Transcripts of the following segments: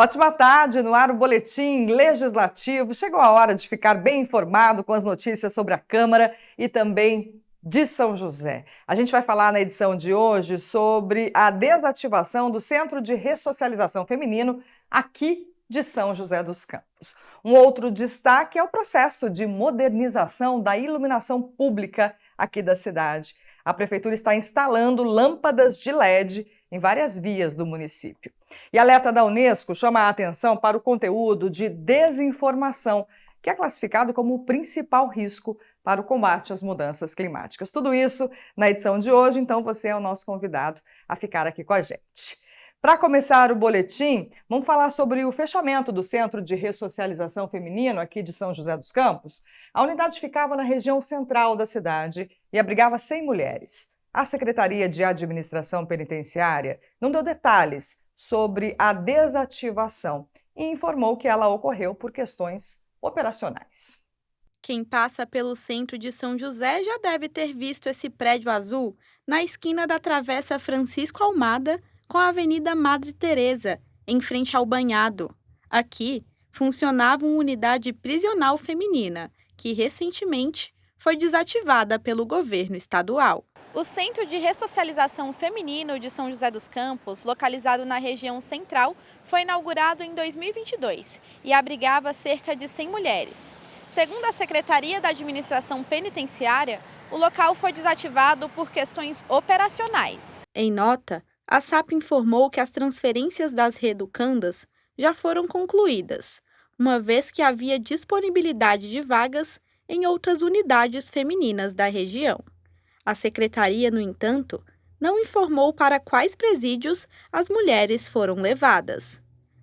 Ótima tarde, no ar o Boletim Legislativo. Chegou a hora de ficar bem informado com as notícias sobre a Câmara e também de São José. A gente vai falar na edição de hoje sobre a desativação do Centro de Ressocialização Feminino aqui de São José dos Campos. Um outro destaque é o processo de modernização da iluminação pública aqui da cidade. A Prefeitura está instalando lâmpadas de LED em várias vias do município. E a alerta da Unesco chama a atenção para o conteúdo de desinformação, que é classificado como o principal risco para o combate às mudanças climáticas. Tudo isso na edição de hoje, então você é o nosso convidado a ficar aqui com a gente. Para começar o boletim, vamos falar sobre o fechamento do Centro de Ressocialização Feminino aqui de São José dos Campos. A unidade ficava na região central da cidade e abrigava 100 mulheres. A Secretaria de Administração Penitenciária não deu detalhes sobre a desativação e informou que ela ocorreu por questões operacionais. Quem passa pelo centro de São José já deve ter visto esse prédio azul na esquina da Travessa Francisco Almada com a Avenida Madre Teresa, em frente ao banhado. Aqui funcionava uma unidade prisional feminina, que recentemente foi desativada pelo governo estadual. O Centro de Ressocialização Feminino de São José dos Campos, localizado na região central, foi inaugurado em 2022 e abrigava cerca de 100 mulheres. Segundo a Secretaria da Administração Penitenciária, o local foi desativado por questões operacionais. Em nota, a SAP informou que as transferências das reeducandas já foram concluídas, uma vez que havia disponibilidade de vagas em outras unidades femininas da região. A secretaria, no entanto, não informou para quais presídios as mulheres foram levadas.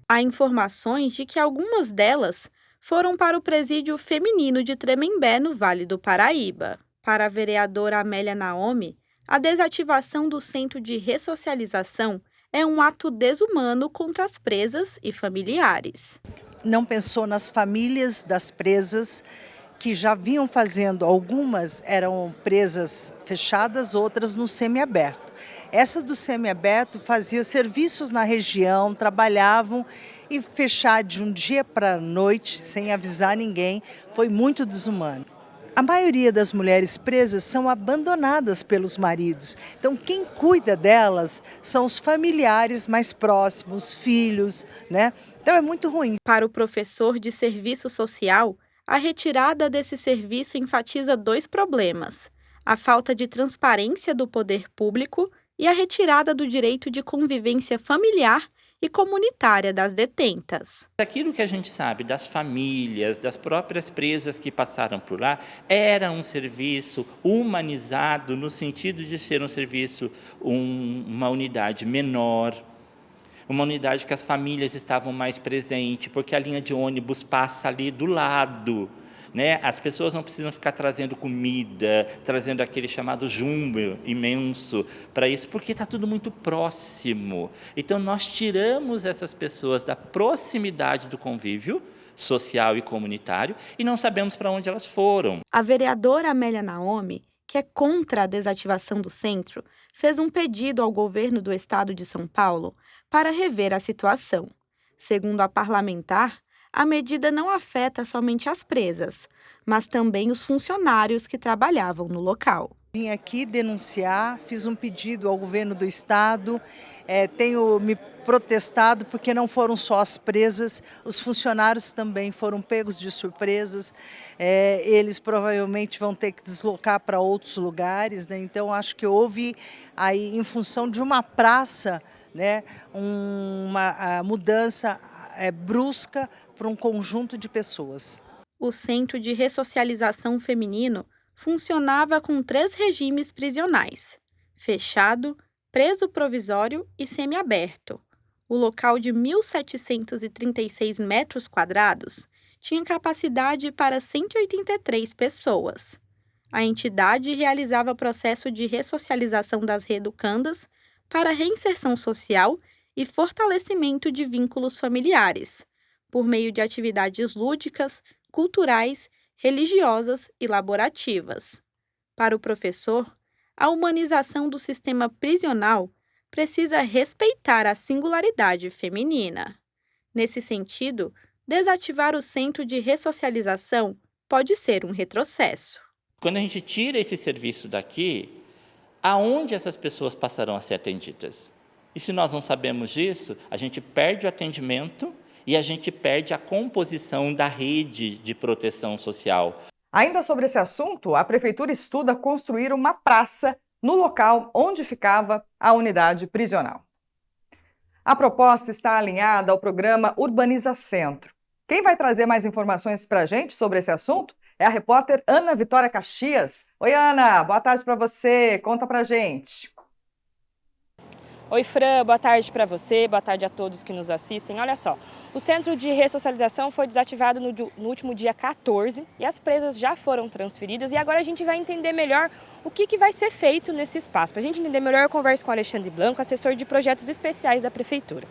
Há informações de que algumas delas foram para o presídio feminino de Tremembé, no Vale do Paraíba. Para a vereadora Amélia Naomi, a desativação do Centro de Ressocialização é um ato desumano contra as presas e familiares. Não pensou nas famílias das presas, que já vinham fazendo, algumas eram presas fechadas, outras no semiaberto. Essa do semiaberto fazia serviços na região, trabalhavam, e fechar de um dia para a noite, sem avisar ninguém, foi muito desumano. A maioria das mulheres presas são abandonadas pelos maridos. Então, quem cuida delas são os familiares mais próximos, filhos, né? Então, é muito ruim. Para o professor de serviço social, a retirada desse serviço enfatiza dois problemas: a falta de transparência do poder público e a retirada do direito de convivência familiar e comunitária das detentas. Aquilo que a gente sabe das famílias, das próprias presas que passaram por lá, era um serviço humanizado no sentido de ser um serviço, uma unidade menor, uma unidade que as famílias estavam mais presentes, porque a linha de ônibus passa ali do lado, né? As pessoas não precisam ficar trazendo comida, trazendo aquele chamado jumbo imenso para isso, porque está tudo muito próximo. Então, nós tiramos essas pessoas da proximidade do convívio social e comunitário e não sabemos para onde elas foram. A vereadora Amélia Naomi, que é contra a desativação do centro, fez um pedido ao governo do estado de São Paulo para rever a situação. Segundo a parlamentar, a medida não afeta somente as presas, mas também os funcionários que trabalhavam no local. Vim aqui denunciar, fiz um pedido ao governo do estado, tenho me protestado porque não foram só as presas, os funcionários também foram pegos de surpresas, eles provavelmente vão ter que deslocar para outros lugares, né? Então acho que houve aí, em função de uma praça, né, uma mudança brusca para um conjunto de pessoas. O Centro de Ressocialização Feminino funcionava com 3 regimes prisionais: fechado, preso provisório e semiaberto. O local de 1.736 metros quadrados tinha capacidade para 183 pessoas. A entidade realizava processo de ressocialização das reeducandas para reinserção social e fortalecimento de vínculos familiares, por meio de atividades lúdicas, culturais, religiosas e laborativas. Para o professor, a humanização do sistema prisional precisa respeitar a singularidade feminina. Nesse sentido, desativar o centro de ressocialização pode ser um retrocesso. Quando a gente tira esse serviço daqui, aonde essas pessoas passarão a ser atendidas? E se nós não sabemos disso, a gente perde o atendimento e a gente perde a composição da rede de proteção social. Ainda sobre esse assunto, a Prefeitura estuda construir uma praça no local onde ficava a unidade prisional. A proposta está alinhada ao programa Urbaniza Centro. Quem vai trazer mais informações para a gente sobre esse assunto é a repórter Ana Vitória Caxias. Oi, Ana, boa tarde para você. Conta para a gente. Oi, Fran, boa tarde para você, boa tarde a todos que nos assistem. Olha só, o Centro de Ressocialização foi desativado no último dia 14 e as presas já foram transferidas e agora a gente vai entender melhor o que vai ser feito nesse espaço. Para a gente entender melhor, eu converso com o Alexandre Blanco, assessor de projetos especiais da Prefeitura.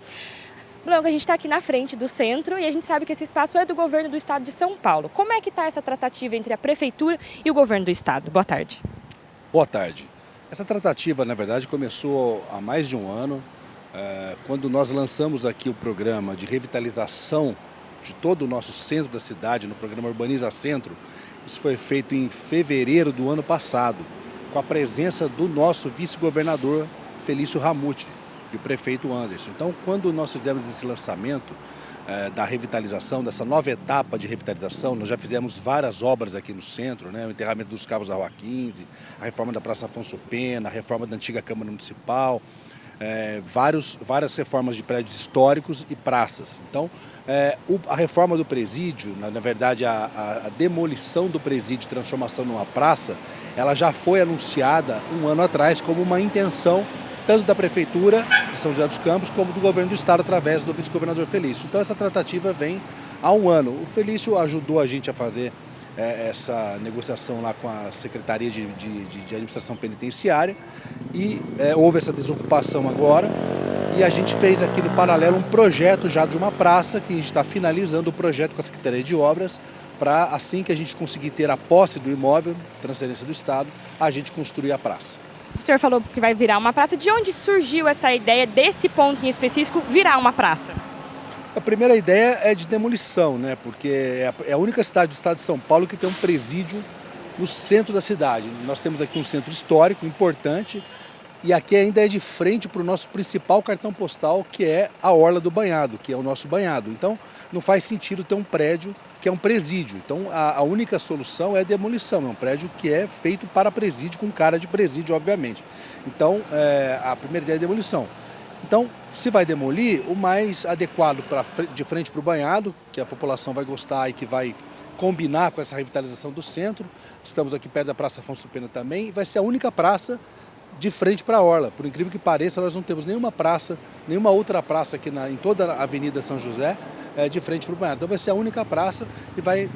Blanco, a gente está aqui na frente do centro e a gente sabe que esse espaço é do governo do estado de São Paulo. Como é que está essa tratativa entre a Prefeitura e o governo do estado? Boa tarde. Boa tarde. Essa tratativa, na verdade, começou há mais de um ano, quando nós lançamos aqui o programa de revitalização de todo o nosso centro da cidade, no programa Urbaniza Centro. Isso foi feito em fevereiro do ano passado, com a presença do nosso vice-governador Felício Ramute e o prefeito Anderson. Então, quando nós fizemos esse lançamento da revitalização, dessa nova etapa de revitalização, nós já fizemos várias obras aqui no centro, né? O enterramento dos cabos da Rua 15, a reforma da Praça Afonso Pena, a reforma da antiga Câmara Municipal, várias reformas de prédios históricos e praças. Então, a reforma do presídio, na verdade a demolição do presídio e transformação numa praça, ela já foi anunciada um ano atrás como uma intenção tanto da Prefeitura de São José dos Campos como do Governo do Estado através do vice-governador Felício. Então essa tratativa vem há um ano. O Felício ajudou a gente a fazer essa negociação lá com a Secretaria de Administração Penitenciária e houve essa desocupação agora e a gente fez aqui no paralelo um projeto já de uma praça que a gente está finalizando o projeto com a Secretaria de Obras para assim que a gente conseguir ter a posse do imóvel, transferência do Estado, a gente construir a praça. O senhor falou que vai virar uma praça. De onde surgiu essa ideia desse ponto em específico virar uma praça? A primeira ideia é de demolição, né? Porque é a única cidade do estado de São Paulo que tem um presídio no centro da cidade. Nós temos aqui um centro histórico importante e aqui ainda é de frente para o nosso principal cartão postal, que é a Orla do Banhado, que é o nosso banhado. Então não faz sentido ter um prédio que é um presídio. Então a única solução é a demolição, é um prédio que é feito para presídio, com cara de presídio, obviamente. Então a primeira ideia é a demolição. Então, se vai demolir, o mais adequado de frente para o banhado, que a população vai gostar e que vai combinar com essa revitalização do centro. Estamos aqui perto da Praça Afonso Pena também, e vai ser a única praça de frente para a Orla. Por incrível que pareça, nós não temos nenhuma praça, nenhuma outra praça aqui em toda a Avenida São José, de frente para o banhado. Então vai ser a única praça e vai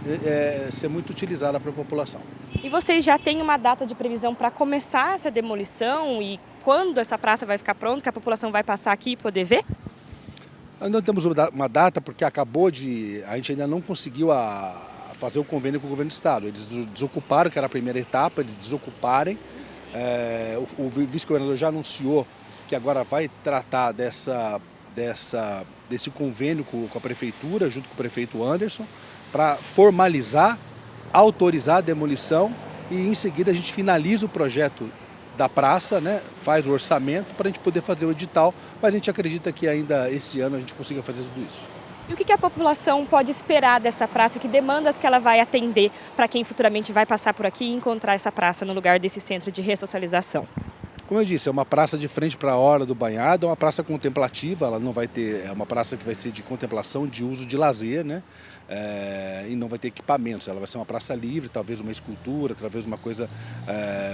ser muito utilizada para a população. E vocês já têm uma data de previsão para começar essa demolição e quando essa praça vai ficar pronta, que a população vai passar aqui e poder ver? Nós não temos uma data porque a gente ainda não conseguiu fazer o convênio com o governo do estado. Eles desocuparam, que era a primeira etapa, eles desocuparem. O vice-governador já anunciou que agora vai tratar desse convênio com a prefeitura, junto com o prefeito Anderson, para formalizar, autorizar a demolição e em seguida a gente finaliza o projeto da praça, né, faz o orçamento para a gente poder fazer o edital, mas a gente acredita que ainda esse ano a gente consiga fazer tudo isso. E o que a população pode esperar dessa praça? Que demandas que ela vai atender para quem futuramente vai passar por aqui e encontrar essa praça no lugar desse centro de ressocialização? Como eu disse, é uma praça de frente para a Orla do Banhado, é uma praça contemplativa, ela não vai ter, é uma praça que vai ser de contemplação, de uso de lazer, né? E não vai ter equipamentos, ela vai ser uma praça livre, talvez uma escultura, talvez uma coisa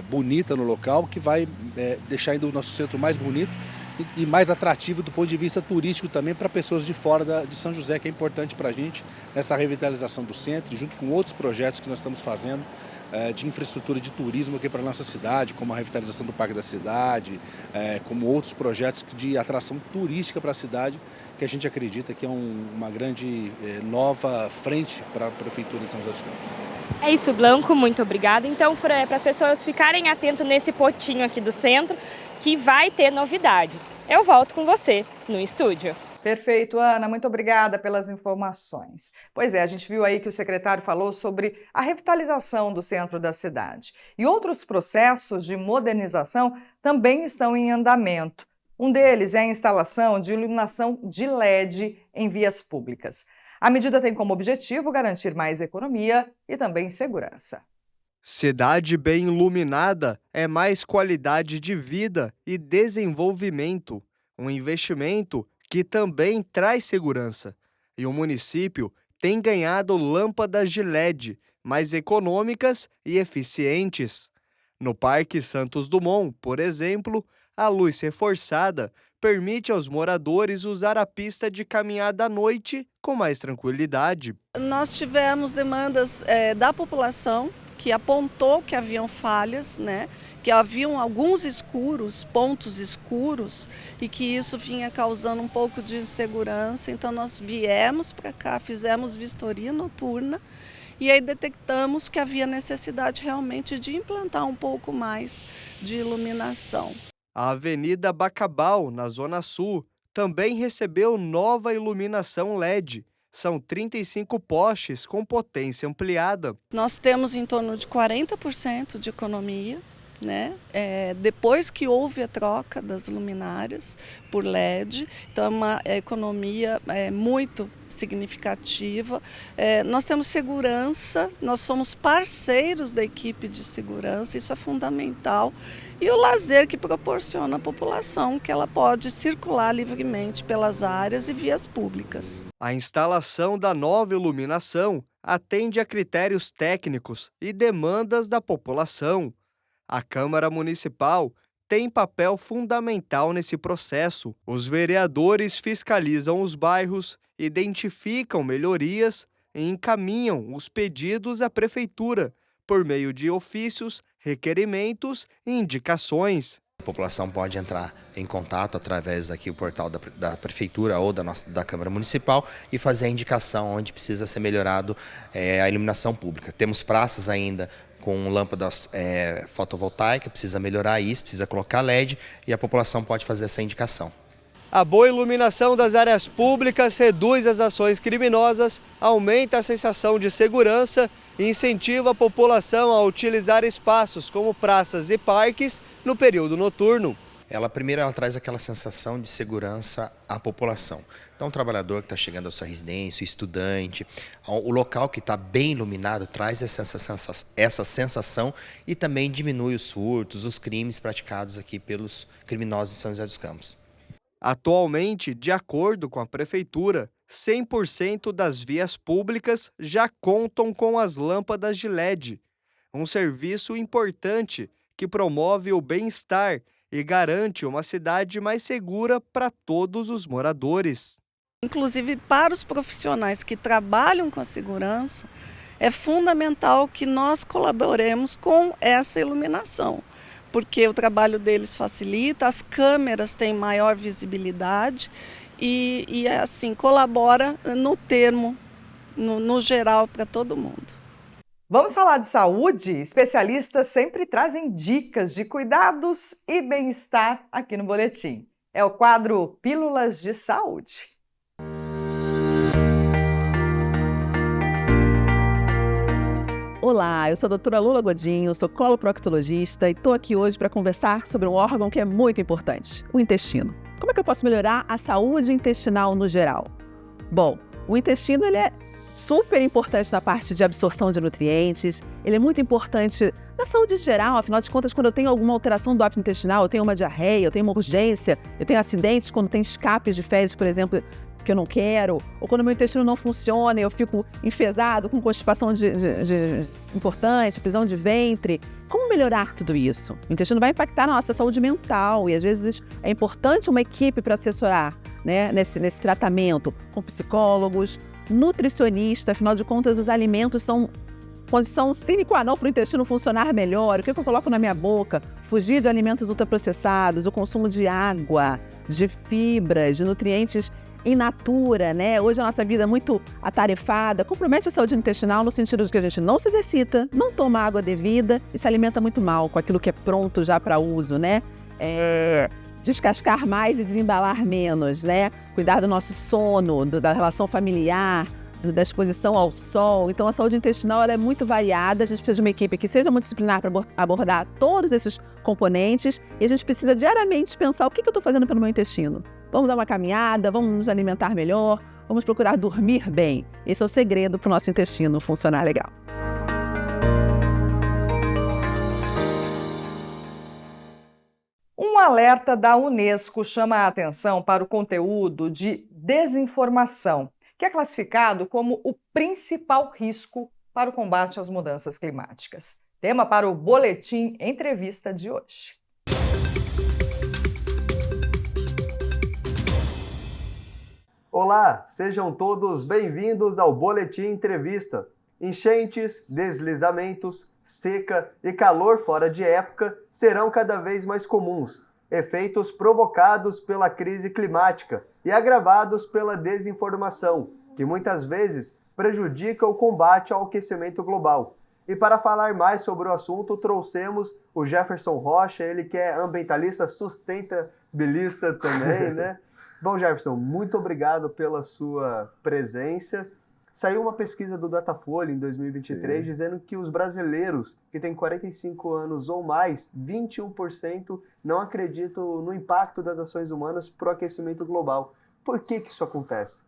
bonita no local, que vai deixar ainda o nosso centro mais bonito e mais atrativo do ponto de vista turístico também para pessoas de fora de São José, que é importante para a gente nessa revitalização do centro, junto com outros projetos que nós estamos fazendo de infraestrutura de turismo aqui para a nossa cidade, como a revitalização do Parque da Cidade, como outros projetos de atração turística para a cidade, que a gente acredita que é uma grande nova frente para a Prefeitura de São José dos Campos. É isso, Blanco, muito obrigada. Então, Fran, para as pessoas ficarem atentas nesse potinho aqui do centro, que vai ter novidade. Eu volto com você no estúdio. Perfeito, Ana, muito obrigada pelas informações. Pois é, a gente viu aí que o secretário falou sobre a revitalização do centro da cidade. E outros processos de modernização também estão em andamento. Um deles é a instalação de iluminação de LED em vias públicas. A medida tem como objetivo garantir mais economia e também segurança. Cidade bem iluminada é mais qualidade de vida e desenvolvimento. Um investimento que também traz segurança. E o município tem ganhado lâmpadas de LED mais econômicas e eficientes. No Parque Santos Dumont, por exemplo, a luz reforçada permite aos moradores usar a pista de caminhada à noite com mais tranquilidade. Nós tivemos demandas da população que apontou que haviam falhas, né? Que haviam alguns pontos escuros, e que isso vinha causando um pouco de insegurança. Então nós viemos para cá, fizemos vistoria noturna e aí detectamos que havia necessidade realmente de implantar um pouco mais de iluminação. A Avenida Bacabal, na Zona Sul, também recebeu nova iluminação LED. São 35 postes com potência ampliada. Nós temos em torno de 40% de economia, né? Depois que houve a troca das luminárias por LED, então é uma economia muito significativa. Nós temos segurança, nós somos parceiros da equipe de segurança, isso é fundamental. E o lazer que proporciona à população, que ela pode circular livremente pelas áreas e vias públicas. A instalação da nova iluminação atende a critérios técnicos e demandas da população. A Câmara Municipal tem papel fundamental nesse processo. Os vereadores fiscalizam os bairros, identificam melhorias e encaminham os pedidos à Prefeitura por meio de ofícios, requerimentos e indicações. A população pode entrar em contato através daqui o portal da Prefeitura ou da Câmara Municipal e fazer a indicação onde precisa ser melhorado a iluminação pública. Temos praças ainda com lâmpadas fotovoltaicas, precisa melhorar isso, precisa colocar LED e a população pode fazer essa indicação. A boa iluminação das áreas públicas reduz as ações criminosas, aumenta a sensação de segurança e incentiva a população a utilizar espaços como praças e parques no período noturno. Primeiro ela traz aquela sensação de segurança à população. Então o trabalhador que está chegando à sua residência, o estudante, o local que está bem iluminado traz essa sensação e também diminui os furtos, os crimes praticados aqui pelos criminosos de São José dos Campos. Atualmente, de acordo com a Prefeitura, 100% das vias públicas já contam com as lâmpadas de LED, um serviço importante que promove o bem-estar e garante uma cidade mais segura para todos os moradores. Inclusive para os profissionais que trabalham com a segurança, é fundamental que nós colaboremos com essa iluminação, porque o trabalho deles facilita, as câmeras têm maior visibilidade e assim, colabora no geral para todo mundo. Vamos falar de saúde? Especialistas sempre trazem dicas de cuidados e bem-estar aqui no Boletim. É o quadro Pílulas de Saúde. Olá, eu sou a doutora Lula Godinho, sou coloproctologista e estou aqui hoje para conversar sobre um órgão que é muito importante, o intestino. Como é que eu posso melhorar a saúde intestinal no geral? Bom, o intestino ele é super importante na parte de absorção de nutrientes, ele é muito importante na saúde geral, afinal de contas, quando eu tenho alguma alteração do hábito intestinal, eu tenho uma diarreia, eu tenho uma urgência, eu tenho acidentes quando tem escapes de fezes, por exemplo, que eu não quero, ou quando meu intestino não funciona, eu fico enfesado, com constipação importante, prisão de ventre. Como melhorar tudo isso? O intestino vai impactar na nossa saúde mental e às vezes é importante uma equipe para assessorar, né, nesse tratamento, com psicólogos, nutricionista, afinal de contas os alimentos são condição sine qua non para o intestino funcionar melhor. O que eu coloco na minha boca? Fugir de alimentos ultraprocessados, o consumo de água, de fibras, de nutrientes in natura, né? Hoje a nossa vida é muito atarefada, compromete a saúde intestinal no sentido de que a gente não se exercita, não toma água devida e se alimenta muito mal com aquilo que é pronto já para uso, né? descascar mais e desembalar menos, né? Cuidar do nosso sono, da relação familiar, da exposição ao sol. Então, a saúde intestinal ela é muito variada. A gente precisa de uma equipe que seja multidisciplinar para abordar todos esses componentes. E a gente precisa diariamente pensar o que eu estou fazendo pelo meu intestino. Vamos dar uma caminhada, vamos nos alimentar melhor, vamos procurar dormir bem. Esse é o segredo para o nosso intestino funcionar legal. Um alerta da Unesco chama a atenção para o conteúdo de desinformação, que é classificado como o principal risco para o combate às mudanças climáticas. Tema para o Boletim Entrevista de hoje. Olá, sejam todos bem-vindos ao Boletim Entrevista. Enchentes, deslizamentos, seca e calor fora de época serão cada vez mais comuns, efeitos provocados pela crise climática e agravados pela desinformação, que muitas vezes prejudica o combate ao aquecimento global. E para falar mais sobre o assunto, trouxemos o Jefferson Rocha, ele que é ambientalista, sustentabilista também, né? Bom, Jefferson, muito obrigado pela sua presença. Saiu uma pesquisa do Datafolha em 2023 dizendo que os brasileiros que têm 45 anos ou mais, 21% não acreditam no impacto das ações humanas para o aquecimento global. Por que isso acontece?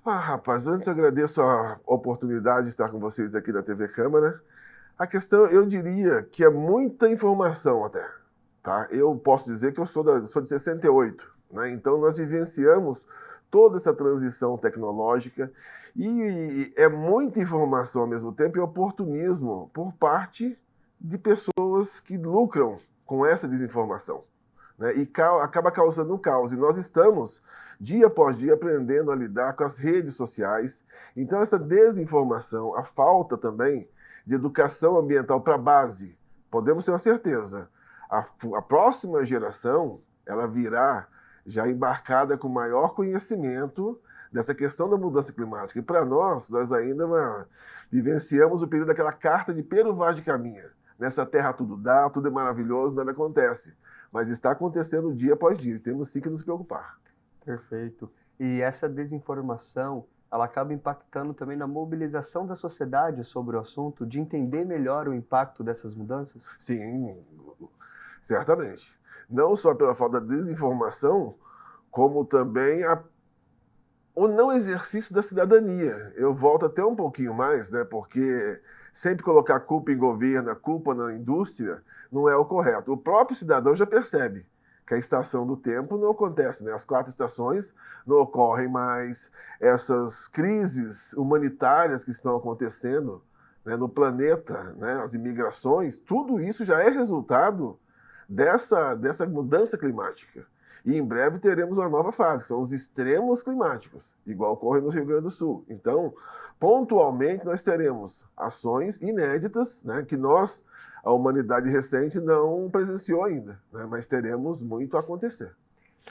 Rapaz, antes eu agradeço a oportunidade de estar com vocês aqui da TV Câmara. A questão, eu diria que é muita informação até, tá? Eu posso dizer que eu sou de 68, né? Então nós vivenciamos toda essa transição tecnológica e é muita informação ao mesmo tempo e oportunismo por parte de pessoas que lucram com essa desinformação, né? E acaba causando um caos. E nós estamos, dia após dia, aprendendo a lidar com as redes sociais. Então essa desinformação, a falta também de educação ambiental para a base, podemos ter uma certeza, a próxima geração ela virá já embarcada com maior conhecimento dessa questão da mudança climática. E para nós ainda vivenciamos o período daquela carta de Pero Vaz de Caminha. Nessa terra tudo dá, tudo é maravilhoso, nada acontece. Mas está acontecendo dia após dia, e temos sim que nos preocupar. Perfeito. E essa desinformação, ela acaba impactando também na mobilização da sociedade sobre o assunto, de entender melhor o impacto dessas mudanças? Sim, certamente. Não só pela falta de desinformação, como também o não exercício da cidadania. Eu volto até um pouquinho mais, né? Porque sempre colocar a culpa em governo, a culpa na indústria, não é o correto. O próprio cidadão já percebe que a estação do tempo não acontece, né? As 4 estações não ocorrem mais. Essas crises humanitárias que estão acontecendo, né, no planeta, né, as imigrações, tudo isso já é resultado dessa mudança climática. E em breve teremos uma nova fase, que são os extremos climáticos, igual ocorre no Rio Grande do Sul. Então, pontualmente, nós teremos ações inéditas, né, que a humanidade recente, não presenciou ainda, né, mas teremos muito a acontecer.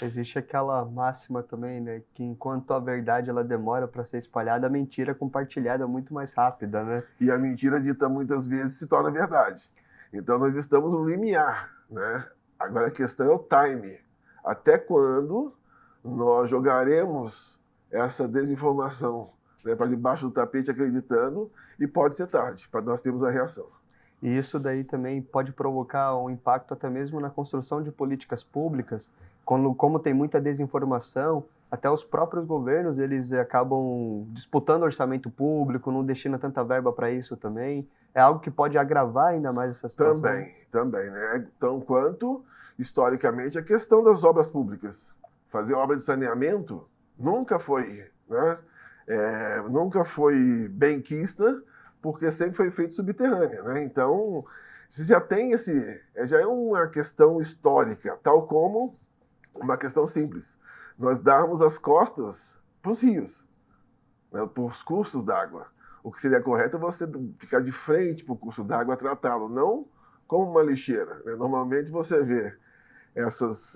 Existe aquela máxima também, né, que enquanto a verdade ela demora para ser espalhada, a mentira compartilhada é muito mais rápida, né? E a mentira dita muitas vezes se torna verdade. Então, nós estamos no limiar, né? Agora a questão é o time. Até quando nós jogaremos essa desinformação, né, para debaixo do tapete acreditando, e pode ser tarde, para nós termos a reação. E isso daí também pode provocar um impacto até mesmo na construção de políticas públicas, como tem muita desinformação, até os próprios governos eles acabam disputando orçamento público, não destinam tanta verba para isso também. É algo que pode agravar ainda mais essa situação. Também, né? Tão quanto, historicamente, a questão das obras públicas. Fazer obra de saneamento nunca foi, né? Nunca foi benquista, porque sempre foi feito subterrânea, né? Então, já tem já é uma questão histórica, tal como uma questão simples. Nós darmos as costas para os rios, né, para os cursos d'água. O que seria correto é você ficar de frente para o curso d'água, tratá-lo, não como uma lixeira, né? Normalmente você vê essas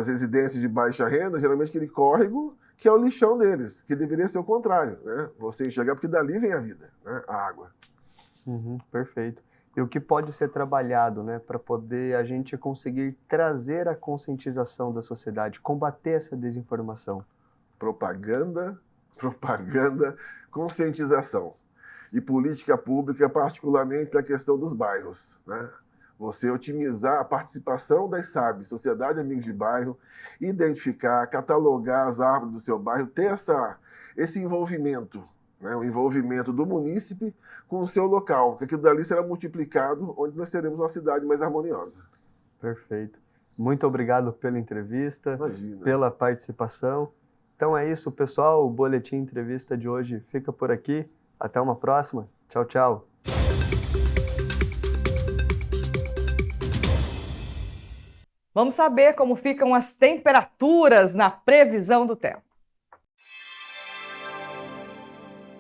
residências de baixa renda, geralmente aquele córrego que é o lixão deles, que deveria ser o contrário, né? Você enxergar, porque dali vem a vida, né? A água. Perfeito. E o que pode ser trabalhado, né, para poder a gente conseguir trazer a conscientização da sociedade, combater essa desinformação? Propaganda, conscientização. E política pública, particularmente na questão dos bairros, né? Você otimizar a participação das SAB, Sociedade Amigos de Bairro, identificar, catalogar as árvores do seu bairro, ter esse envolvimento, né? O envolvimento do munícipe com o seu local, porque aquilo dali será multiplicado, onde nós teremos uma cidade mais harmoniosa. Perfeito. Muito obrigado pela entrevista, Imagina. pela participação. Então é isso, pessoal. O Boletim Entrevista de hoje fica por aqui. Até uma próxima. Tchau, tchau. Vamos saber como ficam as temperaturas na previsão do tempo.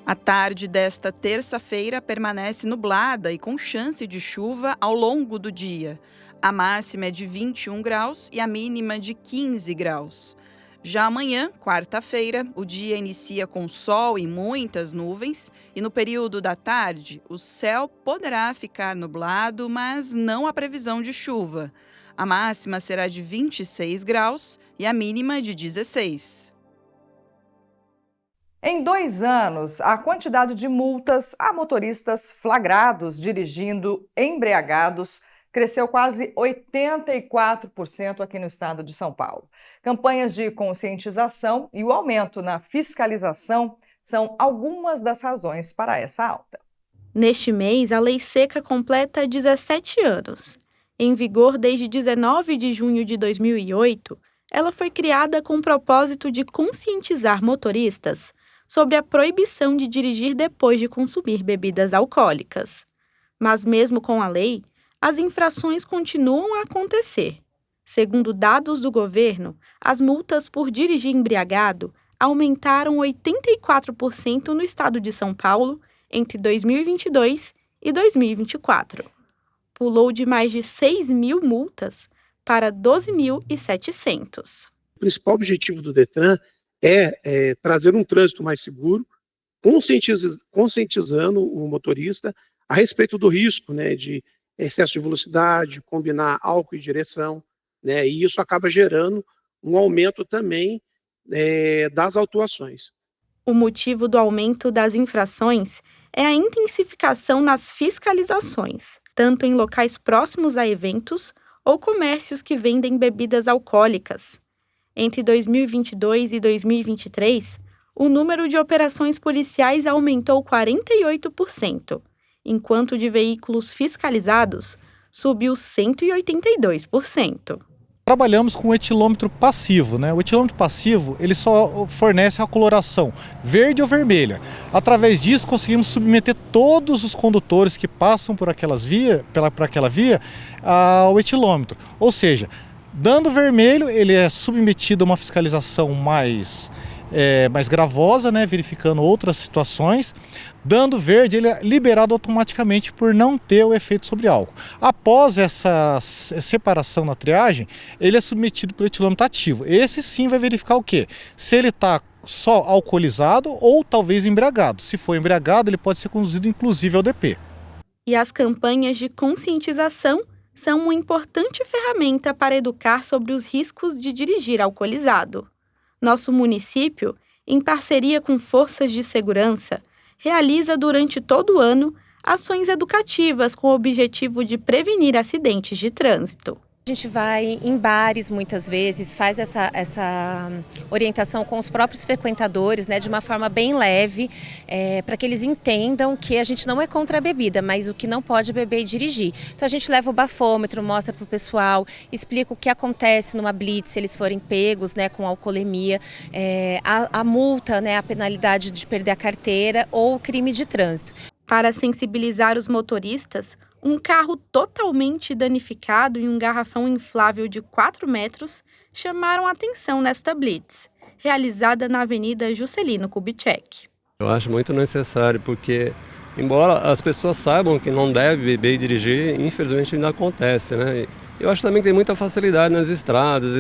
A tarde desta terça-feira permanece nublada e com chance de chuva ao longo do dia. A máxima é de 21 graus e a mínima de 15 graus. Já amanhã, quarta-feira, o dia inicia com sol e muitas nuvens e no período da tarde o céu poderá ficar nublado, mas não há previsão de chuva. A máxima será de 26 graus e a mínima de 16. Em 2 anos, a quantidade de multas a motoristas flagrados dirigindo embriagados cresceu quase 84% aqui no estado de São Paulo. Campanhas de conscientização e o aumento na fiscalização são algumas das razões para essa alta. Neste mês, a Lei Seca completa 17 anos. Em vigor desde 19 de junho de 2008, ela foi criada com o propósito de conscientizar motoristas sobre a proibição de dirigir depois de consumir bebidas alcoólicas. Mas mesmo com a lei, as infrações continuam a acontecer. Segundo dados do governo, as multas por dirigir embriagado aumentaram 84% no estado de São Paulo entre 2022 e 2024. Pulou de mais de 6.000 multas para 12.700. O principal objetivo do Detran é trazer um trânsito mais seguro, conscientizando o motorista a respeito do risco, né, de excesso de velocidade, combinar álcool e direção, né, e isso acaba gerando um aumento também das autuações. O motivo do aumento das infrações é a intensificação nas fiscalizações, tanto em locais próximos a eventos ou comércios que vendem bebidas alcoólicas. Entre 2022 e 2023, o número de operações policiais aumentou 48%, enquanto o de veículos fiscalizados subiu 182%. Trabalhamos com o etilômetro passivo, né? O etilômetro passivo ele só fornece a coloração verde ou vermelha. Através disso conseguimos submeter todos os condutores que passam por aquela via ao etilômetro. Ou seja, dando vermelho ele é submetido a uma fiscalização mais gravosa, né? Verificando outras situações. Dando verde, ele é liberado automaticamente por não ter o efeito sobre álcool. Após essa separação na triagem, ele é submetido pelo etilômetro ativo. Esse sim vai verificar o quê? Se ele está só alcoolizado ou talvez embriagado. Se for embriagado, ele pode ser conduzido inclusive ao DP. E as campanhas de conscientização são uma importante ferramenta para educar sobre os riscos de dirigir alcoolizado. Nosso município, em parceria com forças de segurança, realiza durante todo o ano ações educativas com o objetivo de prevenir acidentes de trânsito. A gente vai em bares muitas vezes, faz essa orientação com os próprios frequentadores, né, de uma forma bem leve, para que eles entendam que a gente não é contra a bebida, mas o que não pode beber e dirigir. Então a gente leva o bafômetro, mostra para o pessoal, explica o que acontece numa blitz se eles forem pegos, né, com alcoolemia, a multa, né, a penalidade de perder a carteira ou o crime de trânsito. Para sensibilizar os motoristas, um carro totalmente danificado e um garrafão inflável de 4 metros chamaram a atenção nesta blitz, realizada na Avenida Juscelino Kubitschek. Eu acho muito necessário porque Embora as pessoas saibam que não deve beber e dirigir, infelizmente ainda acontece, né? Eu acho também que tem muita facilidade nas estradas,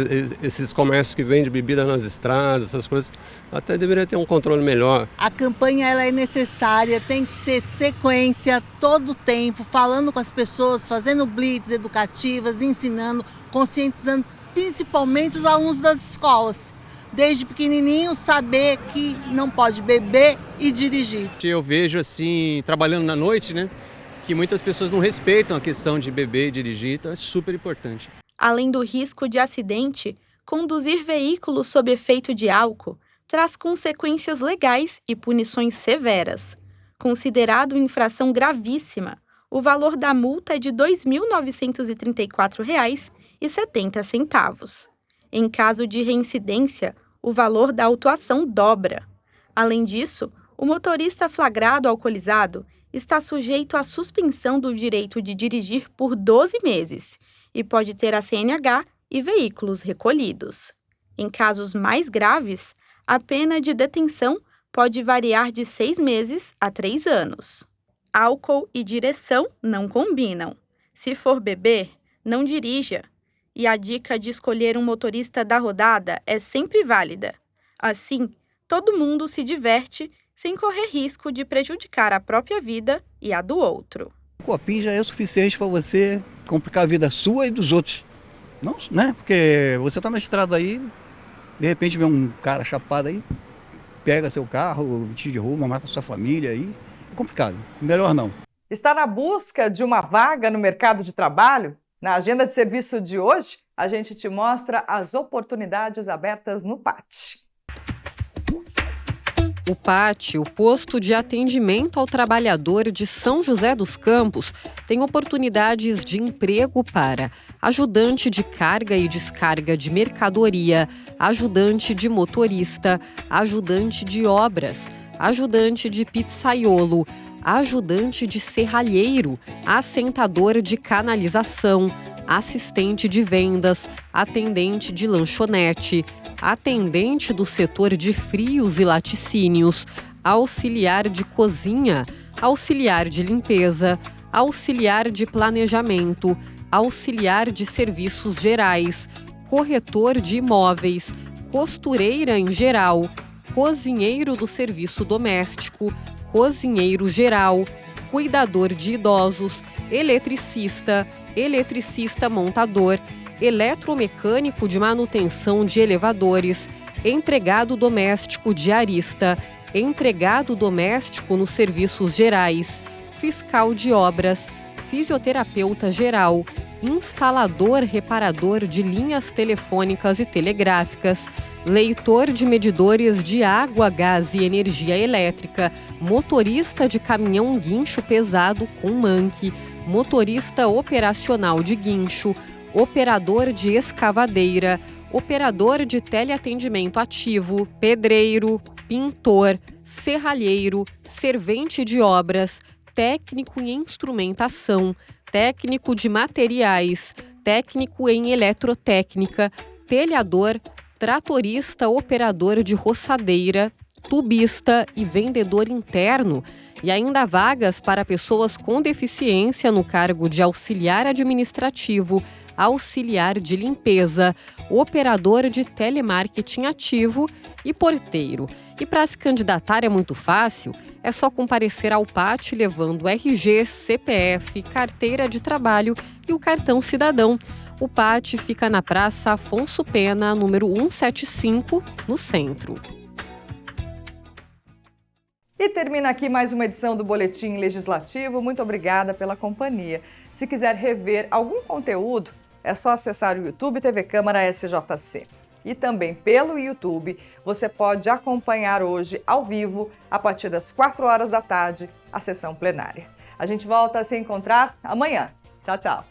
esses comércios que vendem bebida nas estradas, essas coisas, até deveria ter um controle melhor. A campanha ela é necessária, tem que ser sequência todo o tempo, falando com as pessoas, fazendo blitz educativas, ensinando, conscientizando principalmente os alunos das escolas. Desde pequenininho saber que não pode beber e dirigir. Eu vejo assim, trabalhando na noite, né? Que muitas pessoas não respeitam a questão de beber e dirigir, então é super importante. Além do risco de acidente, conduzir veículos sob efeito de álcool traz consequências legais e punições severas. Considerado infração gravíssima, o valor da multa é de R$ 2.934,70. Em caso de reincidência, o valor da autuação dobra. Além disso, o motorista flagrado alcoolizado está sujeito à suspensão do direito de dirigir por 12 meses e pode ter a CNH e veículos recolhidos. Em casos mais graves, a pena de detenção pode variar de 6 meses a 3 anos. Álcool e direção não combinam. Se for beber, não dirija. E a dica de escolher um motorista da rodada é sempre válida. Assim, todo mundo se diverte sem correr risco de prejudicar a própria vida e a do outro. O copinho já é o suficiente para você complicar a vida sua e dos outros. Não, né? Porque você está na estrada aí, de repente vê um cara chapado aí, pega seu carro, te derruba, mata sua família aí. É complicado. Melhor não. Está na busca de uma vaga no mercado de trabalho? Na agenda de serviço de hoje, a gente te mostra as oportunidades abertas no PAT. O PAT, o Posto de Atendimento ao Trabalhador de São José dos Campos, tem oportunidades de emprego para ajudante de carga e descarga de mercadoria, ajudante de motorista, ajudante de obras, ajudante de pizzaiolo, ajudante de serralheiro, assentador de canalização, assistente de vendas, atendente de lanchonete, atendente do setor de frios e laticínios, auxiliar de cozinha, auxiliar de limpeza, auxiliar de planejamento, auxiliar de serviços gerais, corretor de imóveis, costureira em geral, cozinheiro do serviço doméstico, cozinheiro geral, cuidador de idosos, eletricista, eletricista montador, eletromecânico de manutenção de elevadores, empregado doméstico diarista, empregado doméstico nos serviços gerais, fiscal de obras, fisioterapeuta geral, instalador reparador de linhas telefônicas e telegráficas, leitor de medidores de água, gás e energia elétrica, motorista de caminhão guincho pesado com manque, motorista operacional de guincho, operador de escavadeira, operador de teleatendimento ativo, pedreiro, pintor, serralheiro, servente de obras, técnico em instrumentação, técnico de materiais, técnico em eletrotécnica, telhador, tratorista operador de roçadeira, tubista e vendedor interno, e ainda vagas para pessoas com deficiência no cargo de auxiliar administrativo, auxiliar de limpeza, operador de telemarketing ativo e porteiro. E para se candidatar é muito fácil, é só comparecer ao PAT levando RG, CPF, carteira de trabalho e o cartão cidadão. O PAT fica na Praça Afonso Pena, número 175, no centro. E termina aqui mais uma edição do Boletim Legislativo. Muito obrigada pela companhia. Se quiser rever algum conteúdo, é só acessar o YouTube TV Câmara SJC. E também pelo YouTube, você pode acompanhar hoje, ao vivo, a partir das 4 horas da tarde, a sessão plenária. A gente volta a se encontrar amanhã. Tchau, tchau.